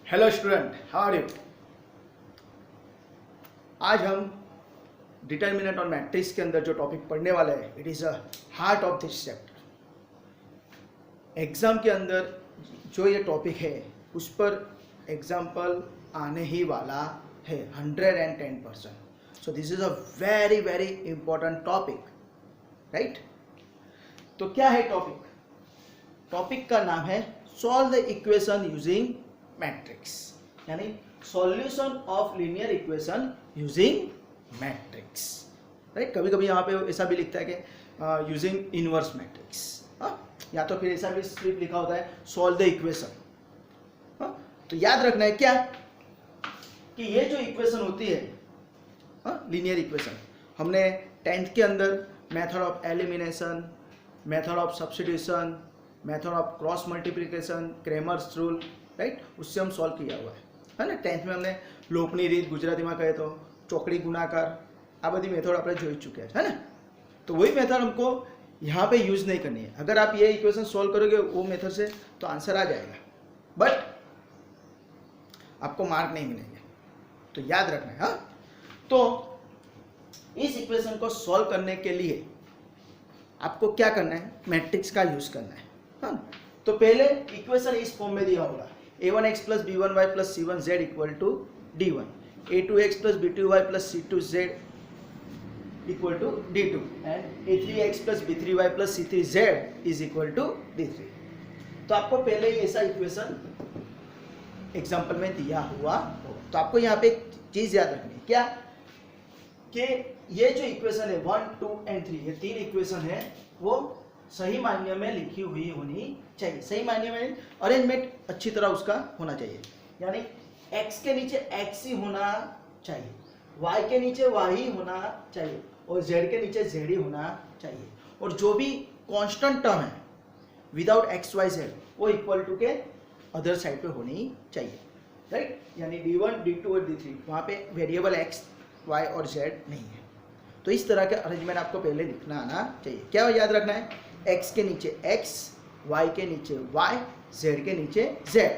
Hello student, how are you. आज हम determinant और मैट्रिक्स के अंदर जो टॉपिक पढ़ने वाले हैं, it is a heart of this chapter. Exam के अंदर जो ये टॉपिक है उस पर एग्जाम्पल आने ही वाला है 110%। So this is a very very important topic, right. तो क्या है टॉपिक? टॉपिक का नाम है solve the equation using matrix, यानी solution of linear equation using matrix, right. कभी कभी यहाँ पे ऐसा भी लिखता है कि यूजिंग इनवर्स मैट्रिक्स, या तो फिर ऐसा भी सिर्फ लिखा होता है सॉल्व द इक्वेशन। तो याद रखना है क्या कि ये जो इक्वेशन होती है लीनियर इक्वेशन, हमने 10th के अंदर method of elimination, method of substitution, method of cross multiplication, Cramer's rule, right, उससे हम सॉल्व किया हुआ है ना। 10th में हमने लोपनी રીત, ગુજરાતીમાં કહે તો ચોકડી ગુણાકાર, આ બધી મેથડ આપણે જોઈ ચૂક્યા છે, है ना। तो वही मेथड हमको यहाँ पे यूज नहीं करनी है। अगर आप ये इक्वेशन सॉल्व करोगे वो मेथड से तो आंसर आ जाएगा, बट आपको मार्क नहीं मिलेंगे, तो याद रखना है। हाँ, तो इस इक्वेशन को सॉल्व करने के लिए आपको क्या करना है, मैट्रिक्स का यूज करना है। हाँ, तो पहले इक्वेशन इस फॉर्म में दिया होगा a1x plus b1y plus c1z equal to d1, a2x plus b2y plus c2z equal to d2 and a3x plus b3y plus c3z is equal to d3। तो आपको पहले ही ऐसा इक्वेशन एग्जाम्पल में दिया हुआ हो। तो आपको यहाँ पे एक चीज याद रखनी है, क्या कि ये जो इक्वेशन है 1, 2 एंड 3, ये 3 इक्वेशन है वो सही मायने में लिखी हुई होनी चाहिए। सही मायने में अरेंजमेंट अच्छी तरह उसका होना चाहिए, यानी x के नीचे x ही होना चाहिए, y के नीचे y ही होना चाहिए और z के नीचे z ही होना चाहिए। और जो भी कांस्टेंट टर्म है विदाउट x y z वो इक्वल टू के अदर साइड पे होनी चाहिए, राइट। यानी d1, d2 और d3 वहाँ पे वेरिएबल x, y और z नहीं है। तो इस तरह के अरेंजमेंट आपको पहले लिखना आना चाहिए। क्या याद रखना है, x के नीचे x, y के नीचे y, z के नीचे z,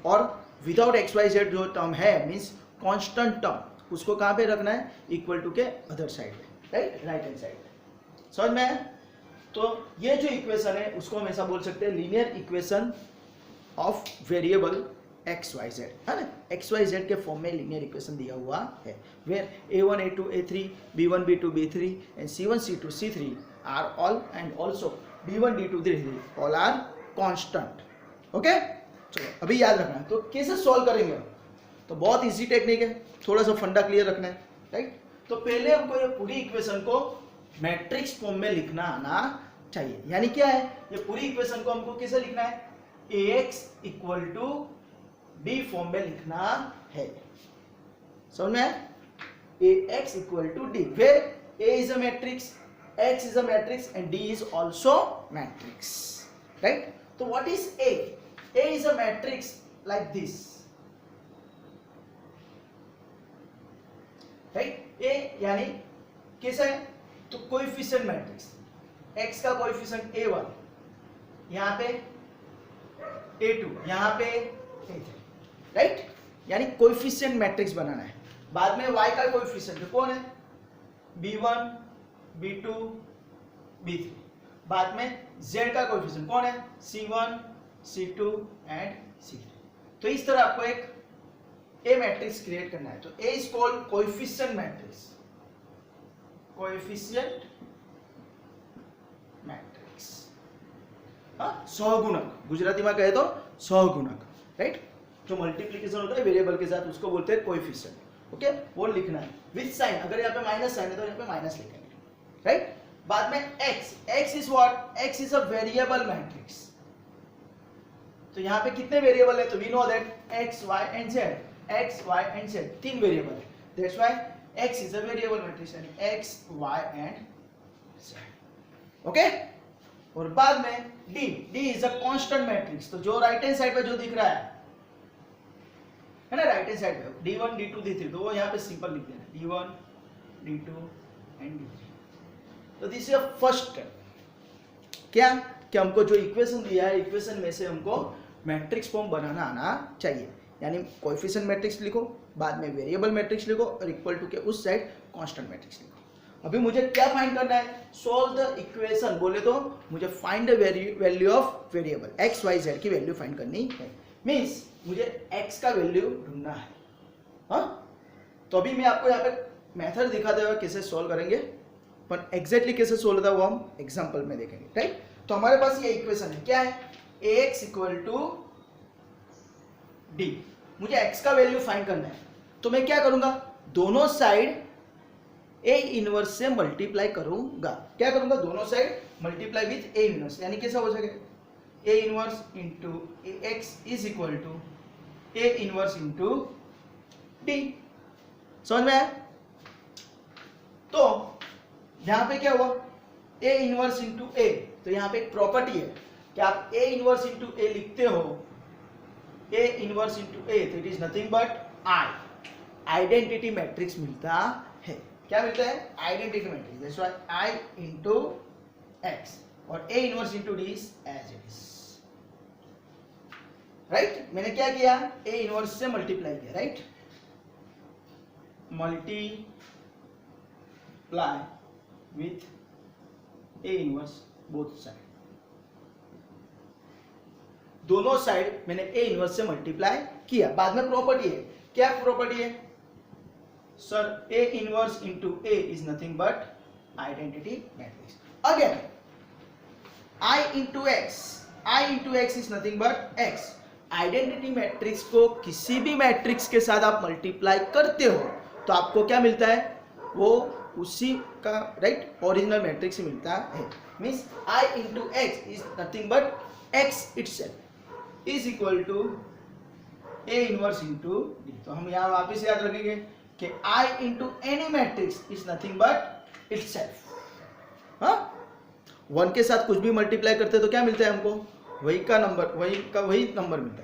और विदाउट एक्स वाई जेड जो टर्म है मीन्स कांस्टेंट टर्म, उसको कहाँ पे रखना है, इक्वल टू के अदर साइड पे, राइट, राइट हैंड साइड पे। समझ में आया? तो ये जो इक्वेशन है उसको हम ऐसा बोल सकते हैं linear equation of variable X Y Z, है ना। एक्स वाई जेड के फॉर्म में लीनियर इक्वेशन दिया हुआ है, where a1 a2 a3 b1 b2 b3 and c1 c2 c3 are all and also d1 d2 d3 all are constant. Okay, चलो अभी याद रखना है। तो कैसे सॉल्व करेंगे? तो बहुत इजी टेक्निक है, थोड़ा सा फंडा क्लियर रखना है, राइट। तो पहले हमको ये पूरी इक्वेशन को मैट्रिक्स फॉर्म में लिखना आना चाहिए। यानी क्या है, ये पूरी इक्वेशन को हमको कैसे लिखना है, ax equal to b form में लिखना है। समझ में? ax equal to d, where a is a matrix, x is a matrix and D is also matrix, right? So what is A? A is a matrix like this, right? A यानी कैसा है, तो coefficient matrix, x का coefficient A1, यहाँ पे A2, यहाँ पे A3, right. यानी कोएफिशिएंट मैट्रिक्स बनाना है। बाद में y का कोएफिशिएंट कौन है, B1, b2, b3, बाद में z का कोएफिशिएंट कौन है, c1, c2 एंड c3। तो इस तरह आपको एक A मैट्रिक्स क्रिएट करना है। तो A is called coefficient matrix, coefficient matrix, सहगुणक, गुजराती में कहे तो सहगुणक, राइट। जो मल्टीप्लिकेशन होता है वेरिएबल के साथ उसको बोलते हैं कोएफिशिएंट। ओके, वो लिखना है विद साइन, अगर यहाँ पे माइनस साइन है तो यहाँ पे माइनस लिखेंगे, राइट। बाद में x is what, x is a variable matrix. तो यहाँ पे कितने वेरिएबल है, तो we know that x, y and z, x, y and z 3 variable है, that's why x is a variable matrix, यानी x, y and z। Okay, और बाद में d is a constant matrix. तो जो राइट हैंड साइड पे जो दिख रहा है ना, राइट हैंड साइड पे d1 d2 d3, तो वो यहाँ पे सिंपल लिख देना d1 d2 एंड d3। तो this is a first step, क्या कि हमको जो इक्वेशन दिया है इक्वेशन में से हमको मैट्रिक्स फॉर्म बनाना आना चाहिए। यानी कोएफिशिएंट मैट्रिक्स लिखो, बाद में वेरिएबल मैट्रिक्स लिखो और इक्वल टू के उस साइड कांस्टेंट मैट्रिक्स लिखो। अभी मुझे क्या फाइंड करना है? सोल्व द इक्वेशन, बोले तो मुझे find the value of variable X Y Z की वैल्यू फाइंड करनी है। मीन्स मुझे एक्स का वैल्यू ढूंढना है। हाँ, तो अभी मैं आपको यहाँ पे मेथड दिखाते हुए कैसे सोल्व करेंगे, पर एग्जैक्टली कैसे सोल्व होता है वो हम एग्जाम्पल में देखेंगे, राइट। तो हमारे पास ये इक्वेशन है, क्या है? ax equal to D. मुझे x का वैल्यू फाइंड करना है, तो मैं क्या करूंगा? दोनों साइड a इनवर्स से मल्टीप्लाई करूंगा। क्या करूंगा? दोनों side multiply with a inverse, यानी कैसा हो सके? a inverse into x is equal to a inverse into D. समझ में आया? तो यहां पे क्या हुआ? a इनवर्स इंटू a, तो यहां पे एक प्रॉपर्टी है कि आप a इनवर्स इंटू a लिखते हो, a इनवर्स इंटू a, तो it is nothing but I, identity matrix मिलता है। क्या मिलता है? Identity matrix. That's why I into x और a inverse into d is as it is, right. मैंने क्या किया? a इनवर्स से मल्टीप्लाई किया, right. Multiply with a inverse both side, दोनों साइड मैंने a इनवर्स से मल्टीप्लाई किया। बाद में प्रॉपर्टी है, क्या प्रॉपर्टी है sir? a inverse into a is nothing but identity matrix. Again I into x is nothing but x। Identity matrix को किसी भी मैट्रिक्स के साथ आप मल्टीप्लाई करते हो तो आपको क्या मिलता है? वो उसी का, राइट, ओरिजिनल मैट्रिक्स ही मिलता है। Means I into x is nothing but x itself is equal to a inverse into d। तो हम यहाँ वापस याद रखेंगे कि I into any matrix is nothing but itself. हाँ, वन के साथ कुछ भी मल्टीप्लाई करते हैं तो क्या मिलता है हमको? वही नंबर मिलता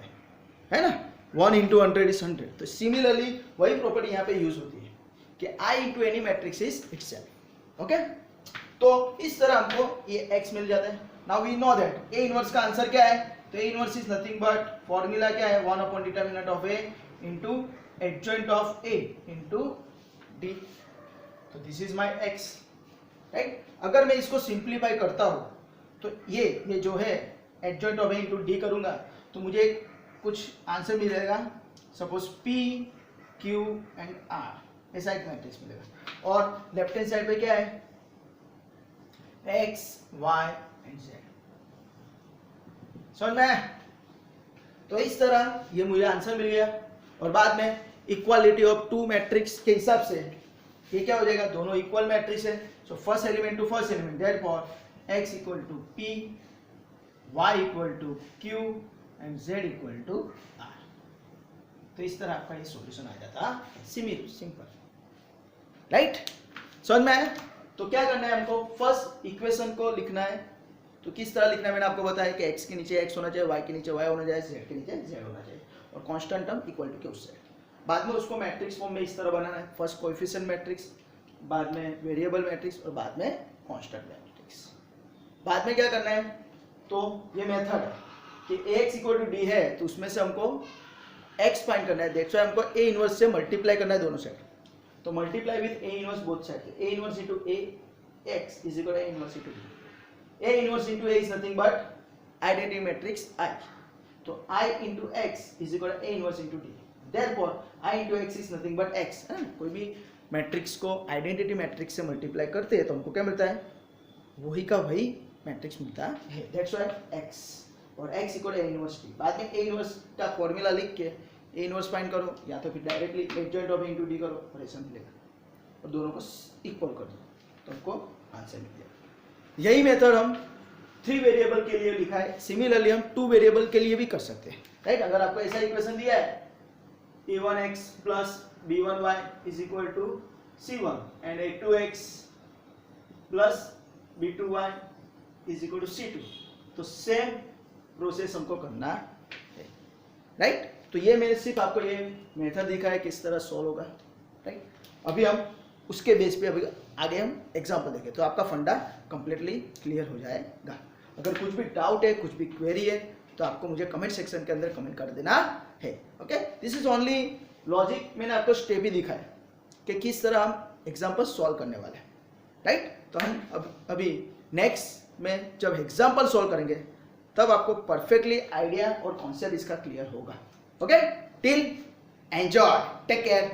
है ना। 1 इंटू 100 इज 100। तो सिमिलरली वही प्रॉपर्टी यहाँ पे यूज होती है कि I into any matrix is itself. Okay, तो इस तरह हमको ये x मिल जाता है। Now we know that a inverse का आंसर क्या है? तो a inverse is nothing but, formula क्या है? 1 upon determinant of a into adjoint of a into d। तो this is my x, right. अगर मैं इसको सिंप्लीफाई करता हूँ तो ये जो है adjoint of a into d करूंगा तो मुझे कुछ आंसर मिलेगा। Suppose p q and r, ऐसा एक मैट्रिक्स मिलेगा। और लेफ्ट हैंड साइड पे क्या है? x y and z। समझ में? तो इस तरह ये मुझे आंसर मिल गया। और बाद में इक्वालिटी ऑफ टू मैट्रिक्स के हिसाब से ये क्या हो जाएगा? दोनों इक्वल मैट्रिक्स है। So first element to first element, therefore x equal to p, y equal to q and z equal to r। तो इस तरह आपका ये सॉल्यूशन आ जाता है, सिंपल, राइट। समझ में आया? तो क्या करना है हमको? फर्स्ट इक्वेशन को लिखना है। तो किस तरह लिखना है मैंने आपको बताया कि x के नीचे x होना चाहिए, y के नीचे y होना चाहिए, z के नीचे z होना चाहिए और कांस्टेंट टर्म इक्वल टू के उस साइड। बाद में उसको मैट्रिक्स फॉर्म में इस तरह बनाना है। फर्स्ट कोएफिशिएंट मैट्रिक्स, बाद में वेरिएबल मैट्रिक्स और बाद में कांस्टेंट मैट्रिक्स। बाद में क्या करना है? तो ये मेथड है कि ax इक्वल टू d है तो उसमें से हमको x फाइंड करना है। दैट्स व्हाई हमको a इनवर्स से मल्टीप्लाई करना है दोनों साइड। तो multiply with a inverse both side, a inverse into a x is equal to a inverse into d। a inverse into a is nothing but identity matrix I। तो I into x is equal to a inverse into d। Therefore I into x is nothing but x। कोई भी matrix को identity matrix से multiply करते हैं तो हमको क्या मिलता है? वही का वही मैट्रिक्स मिलता है। दैट्स व्हाई x और x equal to a inverse d। बाद में a इनवर्स का फॉर्मूला लिख के a इनवर्स फाइंड करो या तो फिर directly adjoint of a into d करो और ऐसा मिलेगा और दोनों को इक्वल कर दो तो हमको आंसर मिल जाएगा। यही मेथड हम 3 वेरिएबल के लिए लिखा है। सिमिलरली हम 2 वेरिएबल के लिए भी कर सकते हैं, राइट। अगर आपको ऐसा इक्वेशन दिया है a1x plus b1y is equal to c1 and a2x plus b2y is equal to c2, तो सेम प्रोसेस हमको करना है, राइट। तो ये मैंने सिर्फ आपको ये मेथड दिखा है किस तरह सॉल्व होगा, राइट। अभी हम उसके बेस पे अभी आगे हम एग्जाम्पल देखें तो आपका फंडा कंप्लीटली क्लियर हो जाएगा। अगर कुछ भी डाउट है, कुछ भी क्वेरी है तो आपको मुझे कमेंट सेक्शन के अंदर कमेंट कर देना है। Okay, this is only logic, मैंने आपको स्टेप ही दिखाया कि किस तरह हम एग्जाम्पल सॉल्व करने वाले हैं, राइट। तो हम अभी नेक्स्ट में जब एग्जाम्पल सॉल्व करेंगे तब आपको परफेक्टली आइडिया और कॉन्सेप्ट इसका क्लियर होगा। Okay, till enjoy, take care.